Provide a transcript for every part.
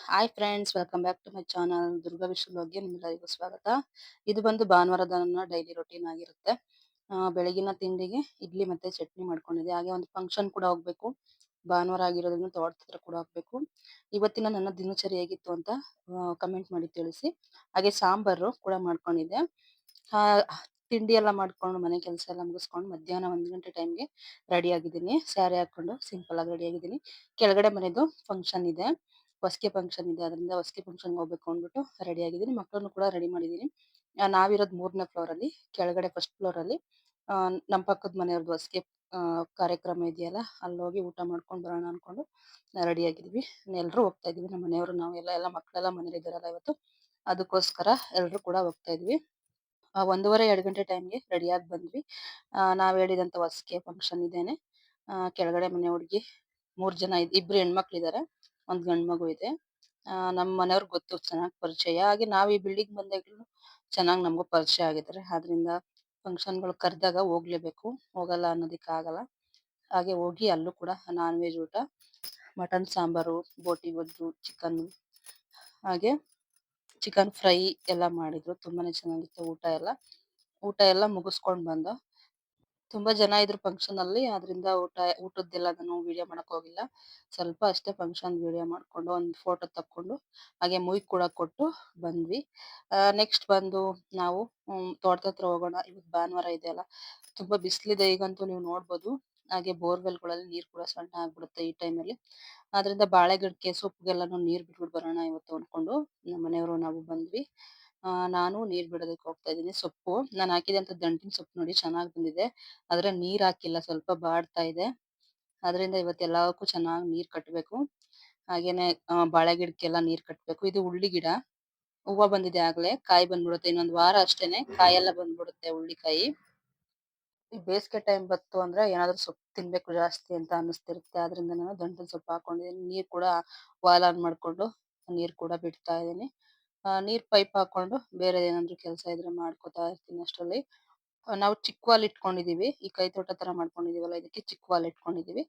Hi friends, welcome back to my channel Durga Vishwa ಬ್ಲಾಗ್ಗೆ ನಿಮ್ಮೆಲ್ಲರಿಗೂ ಸ್ವಾಗತ. ಇದು ಬಂದು ಭಾನುವಾರದ ನನ್ನ ಡೈಲಿ ರೊಟೀನ್ ಆಗಿರುತ್ತೆ. ಬೆಳಗಿನ ತಿಂಡಿಗೆ ಇಡ್ಲಿ ಮತ್ತೆ ಚಟ್ನಿ ಮಾಡ್ಕೊಂಡಿದ್ದೆ. ಹಾಗೆ ಒಂದು ಫಂಕ್ಷನ್ ಕೂಡ ಹೋಗ್ಬೇಕು. ಭಾನುವಾರ ಆಗಿರೋದ್ರಿಂದ ತೋಟದ ಹತ್ರ ಕೂಡ ಹೋಗ್ಬೇಕು. ಇವತ್ತಿನ ನನ್ನ ದಿನಚರಿ ಹೇಗಿತ್ತು ಅಂತ ಕಮೆಂಟ್ ಮಾಡಿ ತಿಳಿಸಿ. ಹಾಗೆ ಸಾಂಬಾರು ಕೂಡ ಮಾಡ್ಕೊಂಡಿದ್ದೆ. ಆ, ತಿಂಡಿ ಎಲ್ಲ ಮಾಡ್ಕೊಂಡು ಮನೆ ಕೆಲಸ ಎಲ್ಲ ಮುಗಿಸ್ಕೊಂಡು ಮಧ್ಯಾಹ್ನ 1 ಗಂಟೆ ಟೈಮ್ಗೆ ರೆಡಿ ಆಗಿದ್ದೀನಿ. ಸ್ಯಾರಿ ಹಾಕೊಂಡು ಸಿಂಪಲ್ ಆಗಿ ರೆಡಿ ಆಗಿದ್ದೀನಿ. ಕೆಳಗಡೆ ಮನೆದು ಫಂಕ್ಷನ್ ಇದೆ, ಹೊಸ್ಗೆ ಫಂಕ್ಷನ್ ಇದೆ. ಅದರಿಂದ ಹೊಸ್ಗೆ ಫಂಕ್ಷನ್ ಹೋಗ್ಬೇಕು ಅಂದ್ಬಿಟ್ಟು ರೆಡಿ ಆಗಿದ್ದೀನಿ. ಮಕ್ಕಳನ್ನು ಕೂಡ ರೆಡಿ ಮಾಡಿದ್ದೀನಿ. ನಾವಿರೋದು 3ನೇ ಫ್ಲೋರ್ ಅಲ್ಲಿ, ಕೆಳಗಡೆ ಫಸ್ಟ್ ಫ್ಲೋರ್ ಅಲ್ಲಿ ನಮ್ಮ ಪಕ್ಕದ ಮನೆಯವ್ರದ್ದು ಹೊಸ್ಗೆ ಕಾರ್ಯಕ್ರಮ ಇದೆಯಲ್ಲ, ಅಲ್ಲಿ ಹೋಗಿ ಊಟ ಮಾಡ್ಕೊಂಡು ಬರೋಣ ಅನ್ಕೊಂಡು ರೆಡಿ ಆಗಿದ್ವಿ. ಎಲ್ರು ಹೋಗ್ತಾ ಇದೀವಿ, ನಮ್ಮ ಮನೆಯವರು ನಾವು ಎಲ್ಲ ಮಕ್ಕಳೆಲ್ಲ ಮನೇಲಿ ಇದ್ದಾರಲ್ಲ ಇವತ್ತು, ಅದಕ್ಕೋಸ್ಕರ ಎಲ್ರು ಕೂಡ ಹೋಗ್ತಾ ಇದ್ವಿ. 1:30-2 ಗಂಟೆ ಟೈಮ್ಗೆ ರೆಡಿಯಾಗಿ ಬಂದ್ವಿ. ನಾವ್ ಹೇಳಿದಂತ ಹೊಸ್ಗೆ ಫಂಕ್ಷನ್ ಇದೇನೆ. ಕೆಳಗಡೆ ಮನೆ ಹುಡುಗಿ 3 ಜನ, ಇಬ್ರು ಹೆಣ್ಮಕ್ಳಿದಾರೆ, ಒಂದ್ ಗಂಡ್ ಮಗು ಇದೆ. ನಮ್ಮ ಮನೆಯವ್ರಿಗೆ ಗೊತ್ತು, ಚೆನ್ನಾಗ್ ಪರಿಚಯ. ಹಾಗೆ ನಾವ್ ಈ ಬಿಲ್ಡಿಂಗ್ ಬಂದಾಗ್ಲೂ ಚೆನ್ನಾಗ್ ನಮಗೂ ಪರಿಚಯ ಆಗಿದ್ದಾರೆ. ಆದ್ರಿಂದ ಫಂಕ್ಷನ್ಗಳು ಕರೆದಾಗ ಹೋಗ್ಲೇಬೇಕು, ಹೋಗಲ್ಲ ಅನ್ನೋದಿಕ್ ಆಗಲ್ಲ. ಹಾಗೆ ಹೋಗಿ ಅಲ್ಲೂ ಕೂಡ ನಾನ್ ವೆಜ್ ಊಟ, ಮಟನ್ ಸಾಂಬಾರು, ಬೋಟಿ ಗೊಜ್ಜು, ಚಿಕನ್, ಹಾಗೆ ಚಿಕನ್ ಫ್ರೈ ಎಲ್ಲ ಮಾಡಿದ್ರು. ತುಂಬಾನೇ ಚೆನ್ನಾಗಿತ್ತು ಊಟ ಎಲ್ಲ ಮುಗಿಸ್ಕೊಂಡ್ ಬಂದ. ತುಂಬಾ ಜನ ಇದ್ರು ಫಂಕ್ಷನ್ ಅಲ್ಲಿ, ಆದ್ರಿಂದ ಊಟದ್ದೆಲ್ಲ ನಾನು ವಿಡಿಯೋ ಮಾಡಕ್ ಹೋಗಿಲ್ಲ. ಸ್ವಲ್ಪ ಅಷ್ಟೇ ಫಂಕ್ಷನ್ ವಿಡಿಯೋ ಮಾಡ್ಕೊಂಡು ಒಂದ್ ಫೋಟೋ ತಕ್ಕೊಂಡು ಹಾಗೆ ಮುಯ್ ಕೂಡ ಕೊಟ್ಟು ಬಂದ್ವಿ. ನೆಕ್ಸ್ಟ್ ಬಂದು ನಾವು ತೋಟದ ಹತ್ರ ಹೋಗೋಣ. ಇವತ್ತು ಭಾನುವಾರ ಇದೆ ಅಲ್ಲ, ತುಂಬಾ ಬಿಸಿಲಿದೆ ಈಗಂತೂ, ನೀವು ನೋಡ್ಬೋದು. ಹಾಗೆ ಬೋರ್ವೆಲ್ಗಳಲ್ಲಿ ನೀರ್ ಕೂಡ ಸಣ್ಣ ಆಗ್ಬಿಡುತ್ತೆ ಈ ಟೈಮಲ್ಲಿ. ಆದ್ರಿಂದ ಬಾಳೆ ಗಿಡಕ್ಕೆ ಸೊಪ್ಪಿಗೆಲ್ಲಾನು ನೀರ್ ಬಿಟ್ಬಿಟ್ಟು ಬರೋಣ ಇವತ್ತು ಅನ್ಕೊಂಡು ನಮ್ಮ ಮನೆಯವರು ನಾವು ಬಂದ್ವಿ. ನಾನು ನೀರ್ ಬಿಡೋದಕ್ಕೆ ಹೋಗ್ತಾ ಇದ್ದೀನಿ. ಸೊಪ್ಪು ನಾನು ಹಾಕಿದಂತ ದಂಟಿನ ಸೊಪ್ಪು ನೋಡಿ ಚೆನ್ನಾಗ್ ಬಂದಿದೆ, ಆದ್ರೆ ನೀರ್ ಹಾಕಿಲ್ಲ, ಸ್ವಲ್ಪ ಬಾಡ್ತಾ ಇದೆ. ಅದರಿಂದ ಇವತ್ತೆಲ್ಲಕ್ಕೂ ಚೆನ್ನಾಗಿ ನೀರ್ ಕಟ್ಟಬೇಕು. ಹಾಗೇನೆ ಬಾಳೆ ಗಿಡಕ್ಕೆಲ್ಲ ನೀರ್ ಕಟ್ಟಬೇಕು. ಇದು ಉಳ್ಳಿ ಗಿಡ, ಹೂವ ಬಂದಿದೆ ಆಗ್ಲೇ, ಕಾಯಿ ಬಂದ್ಬಿಡುತ್ತೆ ಇನ್ನೊಂದ್ ವಾರ ಅಷ್ಟೇನೆ, ಕಾಯೆಲ್ಲ ಬಂದ್ಬಿಡುತ್ತೆ ಹುಳ್ಳಿಕಾಯಿ. ಈ ಬೇಸಿಗೆ ಟೈಮ್ ಬಂತು ಅಂದ್ರೆ ಏನಾದ್ರು ಸೊಪ್ಪು ತಿನ್ಬೇಕು ಜಾಸ್ತಿ ಅಂತ ಅನಿಸ್ತಿರುತ್ತೆ. ಆದ್ರಿಂದ ನಾನು ದಂಟಿನ ಸೊಪ್ಪು ಹಾಕೊಂಡಿದ್ದೀನಿ. ನೀರ್ ಕೂಡ ವಾಲ್ ಆನ್ ಮಾಡ್ಕೊಂಡು ನೀರ್ ಕೂಡ ಬಿಡ್ತಾ ಇದೀನಿ. ನೀರ್ ಪೈಪ್ ಹಾಕೊಂಡು ಬೇರೆ ಏನಾದ್ರು ಕೆಲಸ ಇದ್ರೆ ಮಾಡ್ಕೊತಾ ಇರ್ತೀನಿ ಅಷ್ಟ್ರಲ್ಲಿ. ನಾವು ಚಿಕ್ಕ ವಾಲ್ ಇಟ್ಕೊಂಡಿದೀವಿ, ಈ ಕೈ ತೋಟ ತರ ಮಾಡ್ಕೊಂಡಿದೀವಲ್ಲ, ಇದಕ್ಕೆ ಚಿಕ್ಕ ವಾಲ್ ಇಟ್ಕೊಂಡಿದೀವಿ.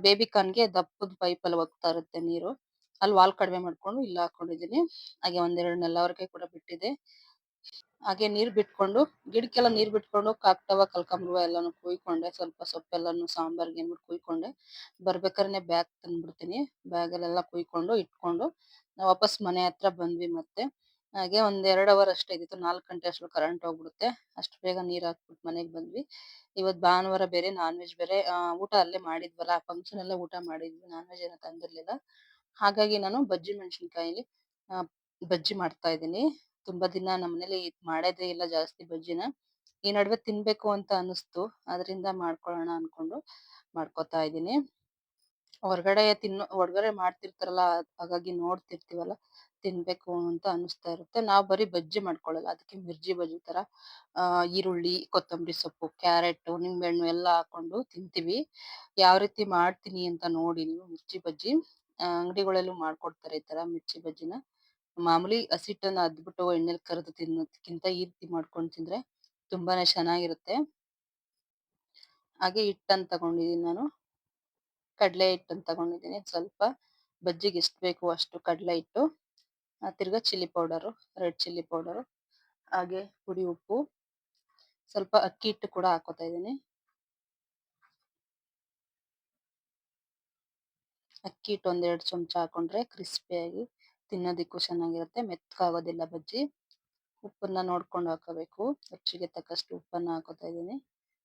ಬೇಬಿ ಕಾರ್ನ್ಗೆ ದಪ್ಪದ ಪೈಪ್ ಅಲ್ಲಿ ಹೋಗ್ತಾ ಇರುತ್ತೆ ನೀರು, ಅಲ್ಲಿ ವಾಲ್ ಕಡಿಮೆ ಮಾಡ್ಕೊಂಡು ಇಲ್ಲಿ ಹಾಕೊಂಡಿದೀನಿ. ಹಾಗೆ ಒಂದೆರಡು ನೆಲ್ಲವರಿಕೆ ಕೂಡ ಬಿಟ್ಟಿದೆ. ಹಾಗೆ ನೀರ್ ಬಿಟ್ಕೊಂಡು, ಗಿಡಕ್ಕೆಲ್ಲ ನೀರ್ ಬಿಟ್ಕೊಂಡು ಕಾಕ್ಟವ ಕಲ್ಕಂಬರುವ ಎಲ್ಲಾನು ಕುಯ್ಕೊಂಡೆ. ಸ್ವಲ್ಪ ಸೊಪ್ಪೆಲ್ಲಾನು ಸಾಂಬಾರ್ಗೆ ಅಂದ್ಬಿಟ್ಟು ಕುಯ್ಕೊಂಡೆ. ಬರ್ಬೇಕಾದ್ರೆ ಬ್ಯಾಗ್ ತಂದ್ಬಿಡ್ತೀನಿ. ಬ್ಯಾಗಲ್ಲೆಲ್ಲ ಕುಯ್ಕೊಂಡು ಇಟ್ಕೊಂಡು ನಾವು ವಾಪಸ್ ಮನೆ ಹತ್ರ ಬಂದ್ವಿ ಮತ್ತೆ. ಹಾಗೆ ಒಂದ್ 2 ಅವರ್ ಅಷ್ಟೇ ಇದ್ದಿತ್ತು, 4 ಗಂಟೆ ಅಷ್ಟ್ರಲ್ಲಿ ಕರೆಂಟ್ ಹೋಗ್ಬಿಡುತ್ತೆ. ಅಷ್ಟು ಬೇಗ ನೀರ್ ಹಾಕ್ಬಿಟ್ಟು ಮನೆಗ್ ಬಂದ್ವಿ. ಇವತ್ ಭಾನುವಾರ ಬೇರೆ, ನಾನ್ ವೆಜ್ ಬೇರೆ. ಊಟ ಅಲ್ಲೇ ಮಾಡಿದ್ವಲ್ಲ, ಫಂಕ್ಷನ್ ಅಲ್ಲೇ ಊಟ ಮಾಡಿದ್ವಿ, ನಾನ್ ವೆಜ್ ಏನೋ ತಂದಿರ್ಲಿಲ್ಲ. ಹಾಗಾಗಿ ನಾನು ಬಜ್ಜಿ ಮೆಣಸಿನ್ಕಾಯಿಲಿ ಬಜ್ಜಿ ಮಾಡ್ತಾ ಇದ್ದೀನಿ. ತುಂಬಾ ದಿನ ನಮ್ಮನೇಲಿ ಮಾಡೋದೇ ಇಲ್ಲ ಜಾಸ್ತಿ ಬಜ್ಜಿನ. ಈ ನಡುವೆ ತಿನ್ಬೇಕು ಅಂತ ಅನಿಸ್ತು, ಅದರಿಂದ ಮಾಡ್ಕೊಳ್ಳೋಣ ಅನ್ಕೊಂಡು ಮಾಡ್ಕೊತಾ ಇದ್ದೀನಿ. ಹೊರಗಡೆ ಮಾಡ್ತಿರ್ತಾರಲ್ಲ, ಹಾಗಾಗಿ ನೋಡ್ತಿರ್ತೀವಲ್ಲ, ತಿನ್ಬೇಕು ಅಂತ ಅನಿಸ್ತಾ ಇರುತ್ತೆ. ನಾವು ಬರೀ ಬಜ್ಜಿ ಮಾಡ್ಕೊಳ್ಳಲ್ಲ, ಅದಕ್ಕೆ ಮಿರ್ಜಿ ಬಜ್ಜಿ ತರ ಈರುಳ್ಳಿ, ಕೊತ್ತಂಬರಿ ಸೊಪ್ಪು, ಕ್ಯಾರೆಟ್, ನಿಂಬೆಹಣ್ಣು ಎಲ್ಲ ಹಾಕೊಂಡು ತಿಂತೀವಿ. ಯಾವ ರೀತಿ ಮಾಡ್ತೀನಿ ಅಂತ ನೋಡಿ ನೀವು. ಮಿರ್ಚಿ ಬಜ್ಜಿ ಅಂಗಡಿಗಳಲ್ಲೂ ಮಾಡ್ಕೊಡ್ತಾರೆ ಈ ತರ ಮಿರ್ಚಿ ಬಜ್ಜಿನ. ಮಾಮೂಲಿ ಹಸಿಟ್ಟನ್ನ ಅದ್ಬಿಟ್ಟು ಎಣ್ಣೆಲಿ ಕರೆದು ತಿನ್ನೋದಕ್ಕಿಂತ ಈ ರೀತಿ ಮಾಡ್ಕೊಂಡು ತಿಂದ್ರೆ ತುಂಬಾನೇ ಚೆನ್ನಾಗಿರುತ್ತೆ. ಹಾಗೆ ಹಿಟ್ಟನ್ನ ತಗೊಂಡಿದೀನಿ ನಾನು, ಕಡಲೆ ಹಿಟ್ಟನ್ನ ತಗೊಂಡಿದ್ದೀನಿ. ಸ್ವಲ್ಪ ಬಜ್ಜಿಗೆ ಎಷ್ಟು ಬೇಕು ಅಷ್ಟು ಕಡಲೆ ಹಿಟ್ಟು, ತಿರ್ಗಾ chilli powder, red chilli powder, ಹಾಗೆ ಪುಡಿ ಉಪ್ಪು, ಸ್ವಲ್ಪ ಅಕ್ಕಿ ಹಿಟ್ಟು ಕೂಡ ಹಾಕೋತಾ ಇದ್ದೀನಿ. ಅಕ್ಕಿ ಹಿಟ್ಟು 1-2 ಚಮಚ ಹಾಕೊಂಡ್ರೆ ಕ್ರಿಸ್ಪಿಯಾಗಿ ತಿನ್ನೋದಿಕ್ಕೂ ಚೆನ್ನಾಗಿರುತ್ತೆ, ಮೆತ್ತಗಾಗೋದಿಲ್ಲ ಬಜ್ಜಿ. ಉಪ್ಪನ್ನ ನೋಡ್ಕೊಂಡು ಹಾಕೋಬೇಕು, ರುಚಿಗೆ ತಕ್ಕಷ್ಟು ಉಪ್ಪನ್ನ ಹಾಕೋತಾ ಇದ್ದೀನಿ.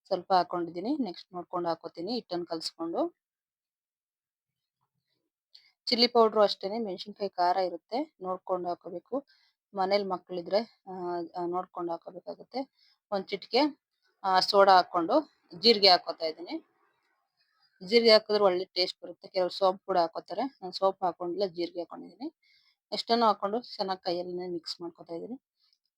ಸ್ವಲ್ಪ ಹಾಕೊಂಡಿದ್ದೀನಿ, ನೆಕ್ಸ್ಟ್ ನೋಡ್ಕೊಂಡು ಹಾಕೋತೀನಿ ಹಿಟ್ಟನ್ನು ಕಲ್ಸ್ಕೊಂಡು. ಚಿಲ್ಲಿ ಪೌಡ್ರು ಅಷ್ಟೇನೆ, ಮೆಣಸಿನ್ಕಾಯಿ ಖಾರ ಇರುತ್ತೆ, ನೋಡ್ಕೊಂಡು ಹಾಕೋಬೇಕು. ಮನೇಲಿ ಮಕ್ಳಿದ್ರೆ ನೋಡ್ಕೊಂಡು ಹಾಕೋಬೇಕಾಗುತ್ತೆ. ಒಂದ್ ಚಿಟಿಕೆ ಸೋಡಾ ಹಾಕೊಂಡು ಜೀರಿಗೆ ಹಾಕೋತಾ ಇದ್ದೀನಿ. ಜೀರಿಗೆ ಹಾಕಿದ್ರೆ ಒಳ್ಳೆ ಟೇಸ್ಟ್ ಬರುತ್ತೆ. ಕೆಲವರು ಸೋಂಪು ಕೂಡ ಹಾಕೋತಾರೆ, ನಾನು ಸೋಂಪು ಹಾಕೊಂಡಿಲ್ಲ, ಜೀರಿಗೆ ಹಾಕೊಂಡಿದ್ದೀನಿ. ಎಷ್ಟನ್ನು ಹಾಕೊಂಡು ಚೆನ್ನಾಗಿ ಕೈಯಲ್ಲೇ ಮಿಕ್ಸ್ ಮಾಡ್ಕೊತಾ ಇದ್ದೀನಿ.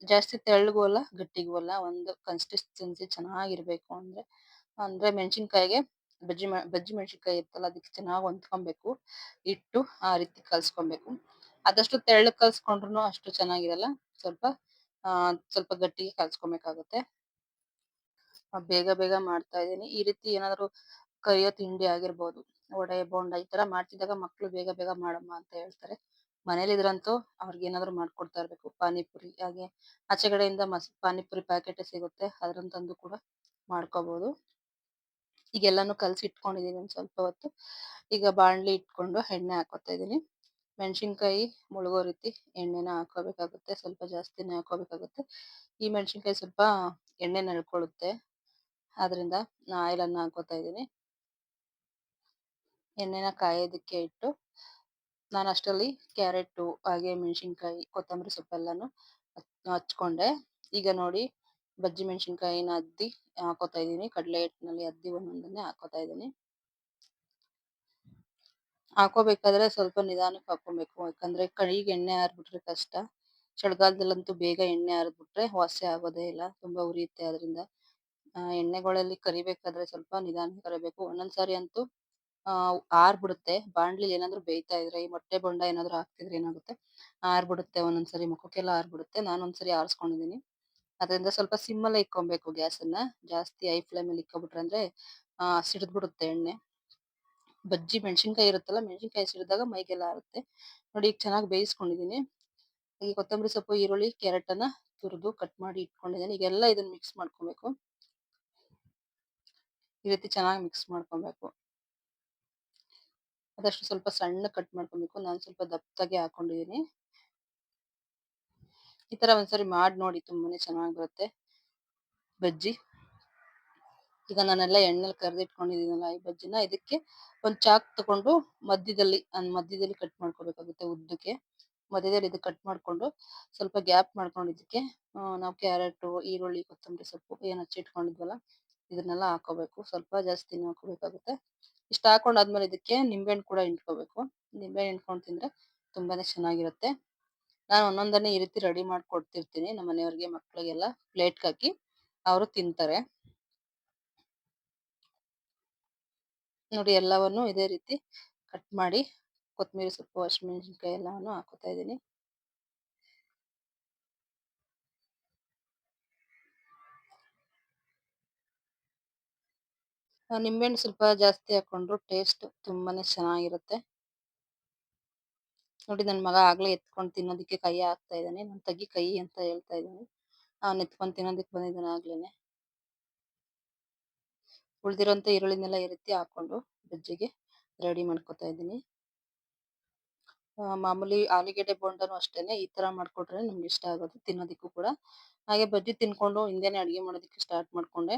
ಜಾಸ್ತಿ ತೆಳ್ಳಗೂ ಅಲ್ಲ, ಗಟ್ಟಿಗೂ ಅಲ್ಲ, ಒಂದು ಕನ್ಸಿಸ್ಟೆನ್ಸಿ ಚೆನ್ನಾಗಿರ್ಬೇಕು. ಅಂದ್ರೆ ಅಂದ್ರೆ ಮೆಣಸಿನ್ಕಾಯಿಗೆ ಬಜ್ಜಿ ಮೆಣಸಿನ್ಕಾಯಿ ಇರ್ತಲ್ಲ, ಅದಕ್ಕೆ ಚೆನ್ನಾಗಿ ಹೊಂದ್ಕೊಬೇಕು ಹಿಟ್ಟು, ಆ ರೀತಿ ಕಲ್ಸ್ಕೊಬೇಕು. ಆದಷ್ಟು ತೆಳ್ಳಗ್ ಕಲ್ಸ್ಕೊಂಡ್ರು ಅಷ್ಟು ಚೆನ್ನಾಗಿರಲ್ಲ, ಸ್ವಲ್ಪ ಸ್ವಲ್ಪ ಗಟ್ಟಿಗೆ ಕಲ್ಸ್ಕೊಬೇಕಾಗುತ್ತೆ. ಬೇಗ ಬೇಗ ಮಾಡ್ತಾ ಇದ್ದೀನಿ. ಈ ರೀತಿ ಏನಾದ್ರು ಕರಿಯೋ ತಿಂಡಿ ಆಗಿರ್ಬೋದು, ವಡೆ ಬೋಂಡ ಈ ತರ ಮಾಡ್ತಿದ್ದಾಗ ಮಕ್ಳು ಬೇಗ ಬೇಗ ಮಾಡಮ್ಮ ಅಂತ ಹೇಳ್ತಾರೆ. ಮನೇಲಿದ್ರಂತೂ ಅವ್ರಿಗೇನಾದ್ರು ಮಾಡ್ಕೊಡ್ತಾ ಇರ್ಬೇಕು. ಪಾನಿಪುರಿ ಹಾಗೆ ಆಚೆ ಕಡೆಯಿಂದ ಪಾನಿಪುರಿ ಪ್ಯಾಕೆಟೇ ಸಿಗುತ್ತೆ. ಅದ್ರನ್ನ ತಂದು ಕೂಡ ಮಾಡ್ಕೋಬಹುದು. ಈಗ ಎಲ್ಲಾನು ಕಲಸಿ ಇಟ್ಕೊಂಡಿದೀನಿ ಒಂದ್ ಸ್ವಲ್ಪ ಹೊತ್ತು. ಈಗ ಬಾಣಲಿ ಇಟ್ಕೊಂಡು ಎಣ್ಣೆ ಹಾಕೋತಾ ಇದೀನಿ. ಮೆಣಸಿನಕಾಯಿ ಮುಳುಗೋ ರೀತಿ ಎಣ್ಣೆನ ಹಾಕೋಬೇಕಾಗುತ್ತೆ. ಸ್ವಲ್ಪ ಜಾಸ್ತಿನೇ ಹಾಕೋಬೇಕಾಗುತ್ತೆ. ಈ ಮೆಣಸಿನಕಾಯಿ ಸ್ವಲ್ಪ ಎಣ್ಣೆನ ಎಳ್ಕೊಳ್ಳುತ್ತೆ. ಆದ್ರಿಂದ ಆಯಿಲ್ ಅನ್ನ ಹಾಕೋತಾ ಇದೀನಿ. ಎಣ್ಣೆನ ಕಾಯೋದಕ್ಕೆ ಇಟ್ಟು ನಾನು ಅಷ್ಟರಲ್ಲಿ ಕ್ಯಾರೆಟು ಹಾಗೆ ಮೆಣಸಿನಕಾಯಿ, ಕೊತ್ತಂಬರಿ ಸೊಪ್ಪೆಲ್ಲಾನು ಹಚ್ಕೊಂಡೆ. ಈಗ ನೋಡಿ ಬಜ್ಜಿ ಮೆಣಸಿನಕಾಯಿನ ಅದ್ದಿ ಹಾಕೋತಾ ಇದೀನಿ. ಕಡಲೆ ಹಿಟ್ಟಿನಲ್ಲಿ ಅದ್ದಿ ಒಂದೊಂದನ್ನೇ ಹಾಕೋತಾ ಇದೀನಿ. ಹಾಕೋಬೇಕಾದ್ರೆ ಸ್ವಲ್ಪ ನಿಧಾನಕ್ಕೆ ಹಾಕೊಬೇಕು. ಯಾಕಂದ್ರೆ ಕೈಗೆ ಎಣ್ಣೆ ಹಾರ್ಬಿಟ್ರೆ ಕಷ್ಟ. ಚಳಿಗಾಲದಲ್ಲಂತೂ ಬೇಗ ಎಣ್ಣೆ ಹಾರ್ಬಿಟ್ರೆ ವಾಸಿ ಆಗೋದೇ ಇಲ್ಲ. ತುಂಬಾ ಉರಿಯುತ್ತೆ ಅದರಿಂದ. ಎಣ್ಣೆಗಳಲ್ಲಿ ಕರಿಬೇಕಾದ್ರೆ ಸ್ವಲ್ಪ ನಿಧಾನಕ್ಕೆ ಕರಿಬೇಕು. ಒಂದೊಂದ್ಸಾರಿ ಅಂತೂ ಆರ್ಬಿಡುತ್ತೆ. ಬಾಣ್ಲಿಲಿ ಏನಾದ್ರು ಬೇಯ್ತಾ ಇದ್ರೆ, ಈ ಮೊಟ್ಟೆ ಬೋಂಡ ಏನಾದ್ರು ಹಾಕ್ತಿದ್ರೆ ಏನಾಗುತ್ತೆ, ಆರ್ಬಿಡುತ್ತೆ. ಒಂದೊಂದ್ಸರಿ ಮುಖಕ್ಕೆಲ್ಲ ಆರ್ಬಿಡುತ್ತೆ. ನಾನು ಒಂದ್ಸರಿ ಆರ್ಸ್ಕೊಂಡಿದೀನಿ. ಅದರಿಂದ ಸ್ವಲ್ಪ ಸಿಮ್ಮಲ್ಲೇ ಇಕ್ಕೊಬೇಕು ಗ್ಯಾಸನ್ನ. ಜಾಸ್ತಿ ಹೈ ಫ್ಲೇಮಲ್ಲಿ ಇಕ್ಕೊಬಿಟ್ರೆ ಅಂದ್ರೆ ಸಿಡಿದ್ಬಿಡುತ್ತೆ ಎಣ್ಣೆ. ಬಜ್ಜಿ ಮೆಣಸಿನಕಾಯಿ ಇರುತ್ತಲ್ಲ, ಮೆಣಸಿನಕಾಯಿ ಸಿಡಿದಾಗ ಮೈಗೆಲ್ಲ ಆರುತ್ತೆ. ನೋಡಿ ಈಗ ಚೆನ್ನಾಗಿ ಬೇಯಿಸ್ಕೊಂಡಿದೀನಿ. ಈ ಕೊತ್ತಂಬರಿ ಸೊಪ್ಪು, ಈರುಳ್ಳಿ, ಕ್ಯಾರೆಟ್ ಅನ್ನ ತುರಿದು ಕಟ್ ಮಾಡಿ ಇಟ್ಕೊಂಡಿದ್ದೀನಿ. ಈಗೆಲ್ಲ ಇದನ್ನ ಮಿಕ್ಸ್ ಮಾಡ್ಕೊಬೇಕು. ಈ ರೀತಿ ಚೆನ್ನಾಗಿ ಮಿಕ್ಸ್ ಮಾಡ್ಕೊಬೇಕು. ಆದಷ್ಟು ಸ್ವಲ್ಪ ಸಣ್ಣ ಕಟ್ ಮಾಡ್ಕೊಬೇಕು. ನಾನು ಸ್ವಲ್ಪ ದಪ್ಪದಾಗೆ ಹಾಕೊಂಡಿದೀನಿ. ಈ ತರ ಒಂದ್ಸರಿ ಮಾಡಿ ನೋಡಿ, ತುಂಬಾನೇ ಚೆನ್ನಾಗಿ ಬರುತ್ತೆ ಬಜ್ಜಿ. ಈಗ ನಾನೆಲ್ಲ ಎಣ್ಣೆಲಿ ಕರ್ದಿಟ್ಕೊಂಡಿದ್ದೀನಲ್ಲ ಈ ಬಜ್ಜಿನ, ಇದಕ್ಕೆ ಒಂದ್ ಚಾಕ್ ತಗೊಂಡು ಮಧ್ಯದಲ್ಲಿ ಕಟ್ ಮಾಡ್ಕೋಬೇಕಾಗುತ್ತೆ ಉದ್ದಕ್ಕೆ. ಮಧ್ಯದಲ್ಲಿ ಇದು ಕಟ್ ಮಾಡ್ಕೊಂಡು ಸ್ವಲ್ಪ ಗ್ಯಾಪ್ ಮಾಡ್ಕೊಂಡು ಇದಕ್ಕೆ ನಾವು ಕ್ಯಾರೆಟು, ಈರುಳ್ಳಿ, ಕೊತ್ತಂಬರಿ ಸೊಪ್ಪು ಏನ್ ಹಚ್ಚಿಟ್ಕೊಂಡಿದ್ವಲ್ಲ ಇದನ್ನೆಲ್ಲ ಹಾಕೋಬೇಕು. ಸ್ವಲ್ಪ ಜಾಸ್ತಿನೇ ಹಾಕೋಬೇಕಾಗುತ್ತೆ. ಇಷ್ಟ ಹಾಕೊಂಡಾದ್ಮೇಲೆ ಇದಕ್ಕೆ ನಿಂಬೆಹಣ್ಣು ಕೂಡ ಹಿಂಡ್ಕೋಬೇಕು. ನಿಂಬೆಹಣ್ಣು ಹಿಂಡ್ಕೊಂಡು ತಿಂದ್ರೆ ತುಂಬಾನೇ ಚೆನ್ನಾಗಿರುತ್ತೆ. ನಾನು ಒಂದೊಂದನ್ನೇ ಈ ರೀತಿ ರೆಡಿ ಮಾಡ್ಕೊಡ್ತಿರ್ತೀನಿ ನಮ್ಮ ಮನೆಯವ್ರಿಗೆ, ಮಕ್ಳಿಗೆಲ್ಲ ಪ್ಲೇಟ್ಗೆ ಹಾಕಿ ಅವರು ತಿಂತಾರೆ. ನೋಡಿ ಎಲ್ಲವನ್ನು ಇದೇ ರೀತಿ ಕಟ್ ಮಾಡಿ ಕೊತ್ತಂಬರಿ ಸೊಪ್ಪು, ಹಸಿಮೆಣಸಿನಕಾಯಿ ಎಲ್ಲವನ್ನು ಹಾಕೋತಾ ಇದೀನಿ. ನಿಂಬೆಹಣ್ಣು ಸ್ವಲ್ಪ ಜಾಸ್ತಿ ಹಾಕೊಂಡ್ರು ಟೇಸ್ಟ್ ತುಂಬಾನೇ ಚೆನ್ನಾಗಿರುತ್ತೆ. ನೋಡಿ ನನ್ ಮಗ ಆಗ್ಲೇ ಎತ್ಕೊಂಡು ತಿನ್ನೋದಕ್ಕೆ ಕೈ ಹಾಕ್ತಾ ಇದ್ದಾನೆ. ನನ್ ತಗಿ ಕೈ ಅಂತ ಹೇಳ್ತಾ ಇದ್ದೀನಿ. ಅವ್ನ್ ಎತ್ಕೊಂಡು ತಿನ್ನೋದಕ್ಕೆ ಬಂದಿದ್ದಾನೆ ಆಗ್ಲೇನೆ. ಉಳ್ದಿರೋಂತ ಈರುಳ್ಳಿನೆಲ್ಲ ಈ ರೀತಿ ಹಾಕೊಂಡು ಬಜ್ಜಿಗೆ ರೆಡಿ ಮಾಡ್ಕೊತಾ ಇದ್ದೀನಿ. ಮಾಮೂಲಿ ಆಲೂಗೆಡ್ಡೆ ಬೋಂಡನು ಅಷ್ಟೇನೆ. ಈ ತರ ಮಾಡ್ಕೊಟ್ರೆ ನಮ್ಗೆ ಇಷ್ಟ ಆಗೋದು ತಿನ್ನೋದಿಕ್ಕೂ ಕೂಡ. ಹಾಗೆ ಬಜ್ಜಿ ತಿನ್ಕೊಂಡು ಹಿಂದೆನೆ ಅಡ್ಗೆ ಮಾಡೋದಕ್ಕೆ ಸ್ಟಾರ್ಟ್ ಮಾಡ್ಕೊಂಡೆ.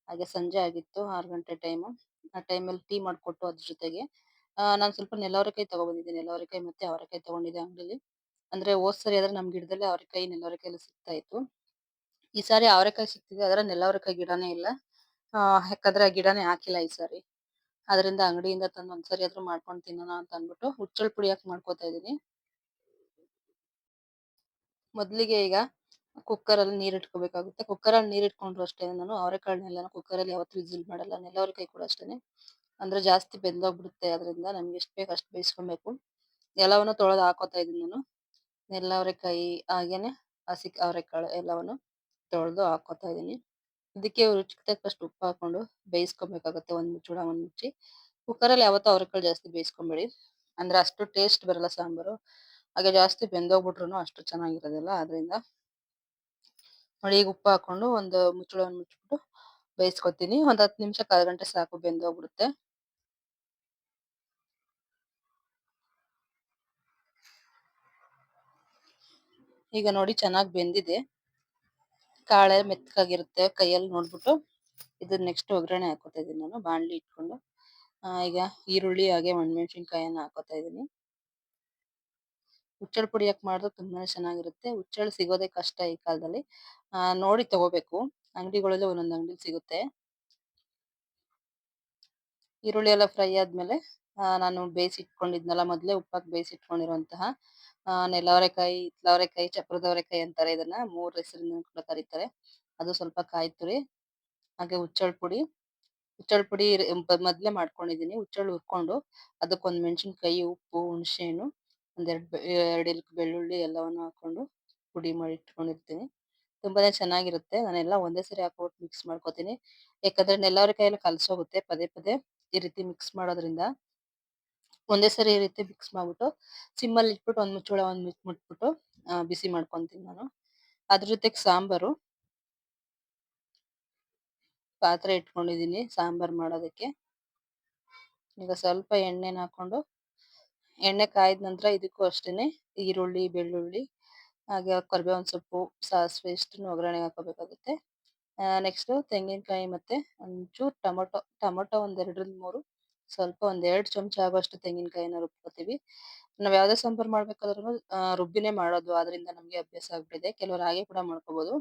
ಹಾಗೆ ಸಂಜೆ ಆಗಿತ್ತು, 6 ಗಂಟೆ ಟೈಮು. ಆ ಟೈಮಲ್ಲಿ ಟೀ ಮಾಡ್ಕೊಟ್ಟು ಅದ್ರ ಜೊತೆಗೆ ನಾನು ಸ್ವಲ್ಪ ನೆಲವರೆಕಾಯಿ ತಗೊಬಂದಿದ್ದೆ. ನೆಲವರೆಕಾಯಿ ಮತ್ತೆ ಅವರೆಕಾಯಿ ತಗೊಂಡಿದ್ದೆ ಅಂಗಡಿಲಿ. ಅಂದ್ರೆ ಹೋದ್ ಸರಿ ಆದ್ರೆ ನಮ್ ಗಿಡದಲ್ಲೇ ಅವರೆಕಾಯಿ, ನೆಲವರೆಕಾಯಿ ಎಲ್ಲ ಸಿಗ್ತಾ ಇತ್ತು. ಈ ಸಾರಿ ಅವರೆಕಾಯಿ ಸಿಗ್ತಿದೆ, ಆದ್ರೆ ನೆಲವರೆಕಾಯಿ ಗಿಡನೇ ಇಲ್ಲ. ಯಾಕಂದ್ರೆ ಆ ಗಿಡನೇ ಹಾಕಿಲ್ಲ ಈ ಸಾರಿ. ಅದರಿಂದ ಅಂಗಡಿಯಿಂದ ತಂದು ಒಂದ್ಸರಿ ಆದ್ರೂ ಮಾಡ್ಕೊಂಡು ತಿನ್ನೋಣ ಅಂತ ಅಂದ್ಬಿಟ್ಟು ಹುಚ್ಚಳ ಪುಡಿ ಹಾಕಿ ಮಾಡ್ಕೊತಾ ಇದೀನಿ. ಮೊದ್ಲಿಗೆ ಈಗ ಕುಕ್ಕರಲ್ಲಿ ನೀರ್ ಇಟ್ಕೋಬೇಕಾಗುತ್ತೆ. ಕುಕ್ಕರಲ್ಲಿ ನೀರ್ ಇಟ್ಕೊಂಡ್ರು ಅಷ್ಟೇ ನಾನು ಅವರೆಕಾಳನ್ನೆಲ್ಲ ಕುಕ್ಕರಲ್ಲಿ ಯಾವತ್ತೂ ವಿಸಿಲ್ ಮಾಡಲ್ಲ. ನೆಲವರೆಕಾಯಿ ಕೂಡ ಅಷ್ಟೇನೆ. ಅಂದ್ರೆ ಜಾಸ್ತಿ ಬೆಂದೋಗ್ಬಿಡುತ್ತೆ. ಅದರಿಂದ ನಮ್ಗೆ ಎಷ್ಟು ಬೇಕು ಅಷ್ಟು ಬೇಯಿಸ್ಕೊಬೇಕು. ಎಲ್ಲವನ್ನು ತೊಳೆದು ಹಾಕೋತಾ ಇದೀನಿ ನಾನು. ನೆಲವರೆಕಾಯಿ ಹಾಗೇನೆ ಹಸಿ ಅವರೆಕಾಳು ಎಲ್ಲವನ್ನು ತೊಳೆದು ಹಾಕೋತಾ ಇದೀನಿ. ಇದಕ್ಕೆ ರುಚಿಗೆ ತಕ್ಕಷ್ಟು ಉಪ್ಪು ಹಾಕೊಂಡು ಬೇಯಿಸ್ಕೊಬೇಕಾಗುತ್ತೆ. ಒಂದ್ ಮುಚ್ಚಳ ಮುಚ್ಚಿ. ಕುಕ್ಕರಲ್ಲಿ ಯಾವತ್ತೂ ಅವರೆಕಾಳು ಜಾಸ್ತಿ ಬೇಯಿಸ್ಕೊಂಬೇಡಿ. ಅಂದ್ರೆ ಅಷ್ಟು ಟೇಸ್ಟ್ ಬರಲ್ಲ ಸಾಂಬಾರು. ಹಾಗೆ ಜಾಸ್ತಿ ಬೆಂದೋಗ್ಬಿಟ್ರುನು ಅಷ್ಟು ಚೆನ್ನಾಗಿರೋದಿಲ್ಲ. ಆದ್ರಿಂದ ನೋಡಿ ಈಗ ಉಪ್ಪು ಹಾಕೊಂಡು ಒಂದು ಮುಚ್ಚಳವನ್ನು ಮುಚ್ಬಿಟ್ಟು ಬೇಯಿಸ್ಕೊತೀನಿ. ಒಂದ್ 10 ನಿಮಿಷ, ಕಾಲ್ ಗಂಟೆ ಸಾಕು, ಬೆಂದೋಗ್ಬಿಡುತ್ತೆ. ಈಗ ನೋಡಿ ಚೆನ್ನಾಗಿ ಬೆಂದಿದೆ. ಕಾಳೆ ಮೆತ್ತಗಾಗಿರುತ್ತೆ. ಕೈಯಲ್ಲಿ ನೋಡ್ಬಿಟ್ಟು ಇದನ್ನ ನೆಕ್ಸ್ಟ್ ಒಗ್ಗರಣೆ ಹಾಕೋತಾ ಇದೀನಿ ನಾನು. ಬಾಣ್ಲಿ ಇಟ್ಕೊಂಡು ಈಗ ಈರುಳ್ಳಿ ಹಾಗೆ ಒಣಮೆಣಸಿನಕಾಯಿಯನ್ನ ಹಾಕೋತಾ ಇದೀನಿ. ಹುಚ್ಚಳ ಪುಡಿ ಹಾಕಿ ಮಾಡಿದ್ರೆ ತುಂಬಾನೇ ಚೆನ್ನಾಗಿರುತ್ತೆ. ಹುಚ್ಚಳು ಸಿಗೋದೇ ಕಷ್ಟ ಈ ಕಾಲದಲ್ಲಿ. ನೋಡಿ ತಗೋಬೇಕು. ಅಂಗಡಿಗಳಲ್ಲಿ ಒಂದೊಂದು ಅಂಗಡಿಲಿ ಸಿಗುತ್ತೆ. ಈರುಳ್ಳಿ ಎಲ್ಲ ಫ್ರೈ ಆದ್ಮೇಲೆ ನಾನು ಬೇಯಿಸಿಟ್ಕೊಂಡಿದ್ನಲ್ಲ, ಮೊದಲೇ ಉಪ್ಪಾಕಿ ಬೇಯಿಸಿಟ್ಕೊಂಡಿರುವಂತಹ ನೆಲವರೆಕಾಯಿ, ಇತ್ಲವರೆಕಾಯಿ, ಚಪ್ರದವರೆಕಾಯಿ ಅಂತಾರೆ ಇದನ್ನ. 3 ಹೆಸರಿನಿಂದ ಕೂಡ ಕರೀತಾರೆ. ಅದು ಸ್ವಲ್ಪ ಕಾಯಿ ತುರಿ, ಹಾಗೆ ಹುಚ್ಚಳ ಪುಡಿ ಮೊದ್ಲೇ ಮಾಡ್ಕೊಂಡಿದೀನಿ. ಹುಚ್ಚಳು ಹುರ್ಕೊಂಡು ಅದಕ್ಕೊಂದ್ ಮೆಣಸಿನಕಾಯಿ, ಉಪ್ಪು, ಹುಣಸೆ ಹಣ್ಣು, ಎರಡ್ ಇಲ್ಕ್ ಬೆಳ್ಳುಳ್ಳಿ ಎಲ್ಲವನ್ನು ಹಾಕೊಂಡು ಪುಡಿ ಮಾಡಿ ಇಟ್ಕೊಂಡಿರ್ತೀನಿ. ತುಂಬಾನೇ ಚೆನ್ನಾಗಿರುತ್ತೆ. ನಾನೆಲ್ಲ ಒಂದೇ ಸರಿ ಹಾಕ್ಬಿಟ್ಟು ಮಿಕ್ಸ್ ಮಾಡ್ಕೊತೀನಿ. ಯಾಕಂದ್ರೆ ನೆಲವರೆಕಾಯಿ ಎಲ್ಲ ಕಲಸೋಗುತ್ತೆ. ಪದೇ ಪದೇ ಈ ರೀತಿ ಮಿಕ್ಸ್ ಮಾಡೋದ್ರಿಂದ ಒಂದೇ ಸರಿ ಈ ರೀತಿ ಮಿಕ್ಸ್ ಮಾಡ್ಬಿಟ್ಟು ಸಿಮ್ಮಲ್ಲಿ ಇಟ್ಬಿಟ್ಟು ಒಂದ್ ಮುಚ್ಚಳ ಮುಟ್ಬಿಟ್ಟು ಬಿಸಿ ಮಾಡ್ಕೊಂತೀನಿ ನಾನು. ಅದ್ರ ಜೊತೆಗೆ ಸಾಂಬಾರು ಪಾತ್ರೆ ಇಟ್ಕೊಂಡಿದೀನಿ ಸಾಂಬಾರ್ ಮಾಡೋದಕ್ಕೆ. ಈಗ ಸ್ವಲ್ಪ ಎಣ್ಣೆನ ಹಾಕೊಂಡು ಎಣ್ಣೆ ಕಾಯ್ದ ನಂತರ ಇದಕ್ಕೂ ಅಷ್ಟೇನೆ ಈರುಳ್ಳಿ, ಬೆಳ್ಳುಳ್ಳಿ ಹಾಗೆ ಕರಿಬೇವಿನ ಸೊಪ್ಪು, ಸಾಸಿವೆ ಇಷ್ಟನ್ನು ಒಗ್ಗರಣೆಗೆ ಹಾಕೋಬೇಕಾಗುತ್ತೆ. ನೆಕ್ಸ್ಟ್ ತೆಂಗಿನಕಾಯಿ ಮತ್ತೆ ಒಂಚೂರು ಟೊಮೊಟೊ ಒಂದ್ 2-3 ಸ್ವಲ್ಪ ಒಂದ್ 2 ಚಮಚ ಆಗುವಷ್ಟು ತೆಂಗಿನಕಾಯಿನ ರುಬ್ಕೋತೀವಿ. ನಾವ್ ಯಾವ್ದೇ ಸಾಂಬಾರ್ ಮಾಡ್ಬೇಕಾದ್ರೂನು ರುಬ್ಬಿನೇ ಮಾಡೋದು. ಆದ್ರಿಂದ ನಮ್ಗೆ ಅಭ್ಯಾಸ ಆಗ್ಬಿಟ್ಟಿದೆ. ಕೆಲವ್ರು ಹಾಗೆ ಕೂಡ ಮಾಡ್ಕೋಬಹುದು.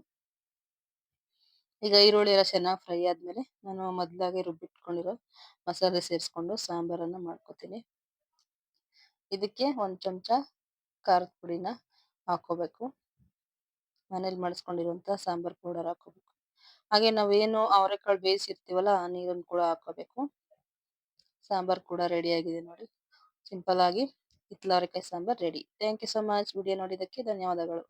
ಈಗ ಈರುಳ್ಳಿ ಎಲ್ಲ ಚೆನ್ನಾಗಿ ಫ್ರೈ ಆದ್ಮೇಲೆ ನಾನು ಮೊದ್ಲಾಗೆ ರುಬ್ಬಿಟ್ಕೊಂಡಿರೋ ಮಸಾಲೆ ಸೇರಿಸ್ಕೊಂಡು ಸಾಂಬಾರನ್ನ ಮಾಡ್ಕೋತೀನಿ. ಇದಕ್ಕೆ 1 ಚಮಚ ಖಾರದ ಪುಡಿನ ಹಾಕೋಬೇಕು. ಮನೇಲಿ ಮಾಡಿಸ್ಕೊಂಡಿರುವಂತ ಸಾಂಬಾರ್ ಪೌಡರ್ ಹಾಕೋಬೇಕು. ಹಾಗೆ ನಾವೇನು ಅವರೆಕಾಳು ಬೇಯಿಸಿರ್ತೀವಲ್ಲ ಆ ನೀರನ್ನು ಕೂಡ ಹಾಕೋಬೇಕು. ಸಾಂಬಾರ್ ಕೂಡ ರೆಡಿ ಆಗಿದೆ ನೋಡಿ. ಸಿಂಪಲ್ ಆಗಿ ಹಿತ್ಲವರೆಕಾಯಿ sambar ready. Thank you so much. Video ನೋಡಿದ್ದಕ್ಕೆ ಧನ್ಯವಾದಗಳು.